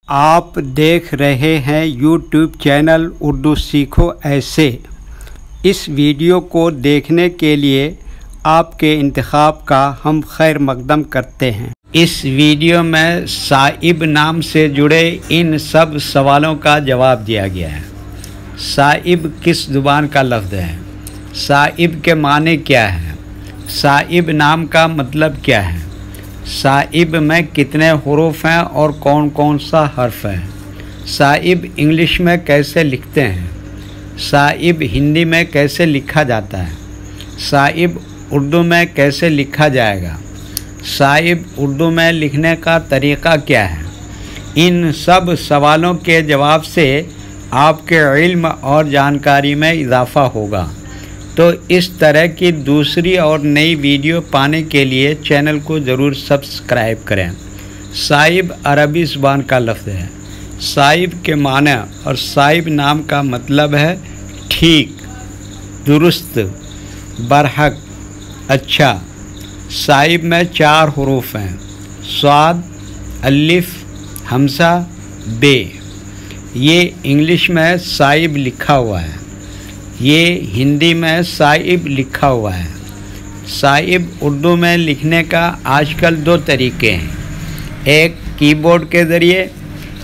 आप देख रहे हैं YouTube चैनल उर्दू सीखो ऐसे। इस वीडियो को देखने के लिए आपके इंतखाब का हम खैर मकदम करते हैं। इस वीडियो में साहिब नाम से जुड़े इन सब सवालों का जवाब दिया गया है। साहिब किस ज़ुबान का लफ्ज़ है? साहिब के माने क्या है? साहिब नाम का मतलब क्या है? साहिब में कितने हुरूफ हैं और कौन कौन सा हर्फ है? साहिब इंग्लिश में कैसे लिखते हैं? साहिब हिंदी में कैसे लिखा जाता है? साहिब उर्दू में कैसे लिखा जाएगा? साहिब उर्दू में लिखने का तरीक़ा क्या है? इन सब सवालों के जवाब से आपके इल्म और जानकारी में इजाफ़ा होगा। तो इस तरह की दूसरी और नई वीडियो पाने के लिए चैनल को ज़रूर सब्सक्राइब करें। साहिब अरबी ज़ुबान का लफ्ज़ है। साहिब के माने और साहिब नाम का मतलब है ठीक, दुरुस्त, बरहक, अच्छा। साहिब में 4 हुरूफ हैं, स्वाद, अलिफ, हमसा, बे। ये इंग्लिश में साहिब लिखा हुआ है, ये हिंदी में साहिब लिखा हुआ है। साहिब उर्दू में लिखने का आजकल 2 तरीक़े हैं। एक कीबोर्ड के ज़रिए,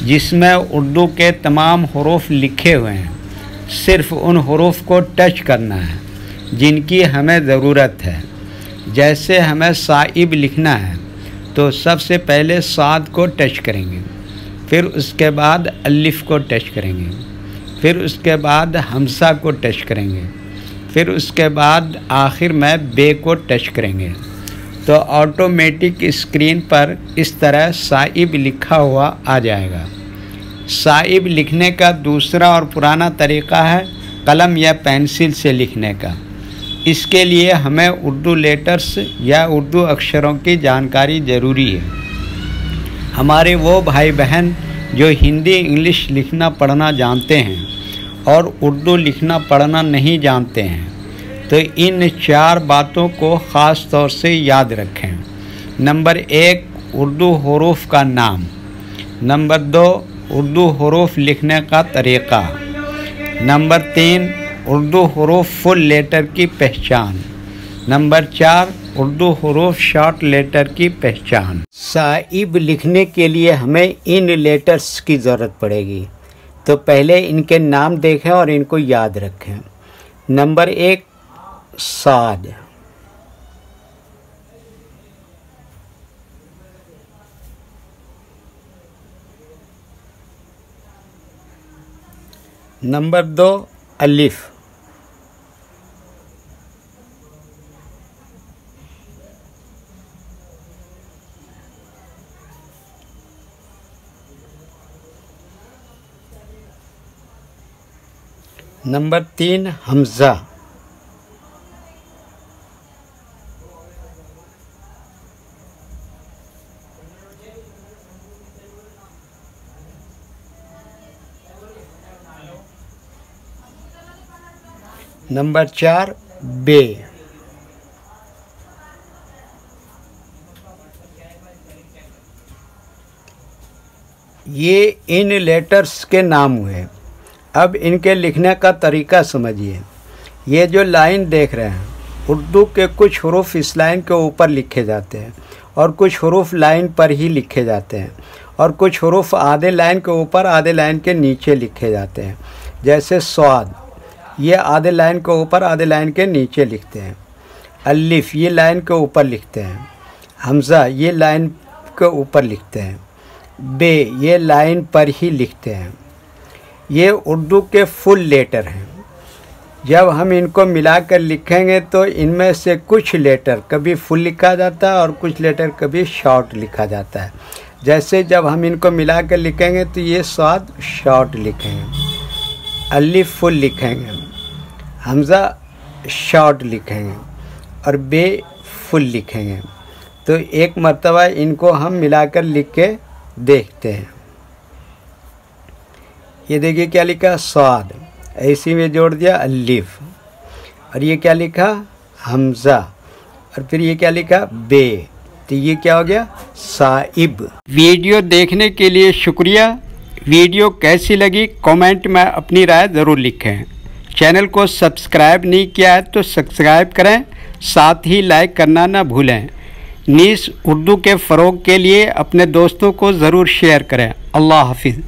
जिसमें उर्दू के तमाम हुरूफ लिखे हुए हैं, सिर्फ़ उन हुरूफ को टच करना है जिनकी हमें ज़रूरत है। जैसे हमें साहिब लिखना है तो सबसे पहले साद को टच करेंगे, फिर उसके बाद अलिफ को टच करेंगे, फिर उसके बाद हमसा को टच करेंगे, फिर उसके बाद आखिर में बे को टच करेंगे। तो ऑटोमेटिक स्क्रीन पर इस तरह साहिब लिखा हुआ आ जाएगा। साहिब लिखने का दूसरा और पुराना तरीक़ा है कलम या पेंसिल से लिखने का। इसके लिए हमें उर्दू लेटर्स या उर्दू अक्षरों की जानकारी ज़रूरी है। हमारे वो भाई बहन जो हिंदी इंग्लिश लिखना पढ़ना जानते हैं और उर्दू लिखना पढ़ना नहीं जानते हैं, तो इन 4 बातों को ख़ास तौर से याद रखें। नंबर 1, उर्दू हुरूफ का नाम। नंबर 2, उर्दू हुरूफ लिखने का तरीक़ा। नंबर 3, उर्दू हुरूफ फुल लेटर की पहचान। नंबर 4, उर्दू हुरूफ शॉर्ट लेटर की पहचान। साहिब लिखने के लिए हमें इन लेटर्स की ज़रूरत पड़ेगी, तो पहले इनके नाम देखें और इनको याद रखें। नंबर 1, साद। नंबर 2, अलिफ। नंबर 3, हमज़ा। नंबर 4, बे। ये इन लेटर्स के नाम हुए। अब इनके लिखने का तरीक़ा समझिए। ये जो लाइन देख रहे हैं, उर्दू के कुछ हुरूफ इस लाइन के ऊपर लिखे जाते हैं और कुछ हुरूफ लाइन पर ही लिखे जाते हैं और कुछ हुरूफ आधे लाइन के ऊपर आधे लाइन के नीचे लिखे जाते हैं। जैसे स्वाद, ये आधे लाइन के ऊपर आधे लाइन के नीचे लिखते हैं। अलिफ, ये लाइन के ऊपर लिखते हैं। हमज़ा, ये लाइन के ऊपर लिखते हैं। बे, ये लाइन पर ही लिखते हैं। ये उर्दू के फुल लेटर हैं। जब हम इनको मिलाकर लिखेंगे तो इनमें से कुछ लेटर कभी फुल लिखा जाता है और कुछ लेटर कभी शॉर्ट लिखा जाता है। जैसे जब हम इनको मिलाकर लिखेंगे तो ये स्वाद शॉर्ट लिखेंगे, अलिफ फुल लिखेंगे, हमज़ा शॉर्ट लिखेंगे और बे फुल लिखेंगे। तो एक मर्तबा इनको हम मिलाकर लिख के देखते हैं। ये देखिए क्या लिखा, स्वाद, ऐसी में जोड़ दिया अलिफ, और ये क्या लिखा, हमज़ा, और फिर ये क्या लिखा, बे। तो ये क्या हो गया, साहिब। वीडियो देखने के लिए शुक्रिया। वीडियो कैसी लगी कमेंट में अपनी राय ज़रूर लिखें। चैनल को सब्सक्राइब नहीं किया है तो सब्सक्राइब करें, साथ ही लाइक करना ना भूलें। नीस उर्दू के फ़रोग़ के लिए अपने दोस्तों को ज़रूर शेयर करें। अल्लाह हाफिज़।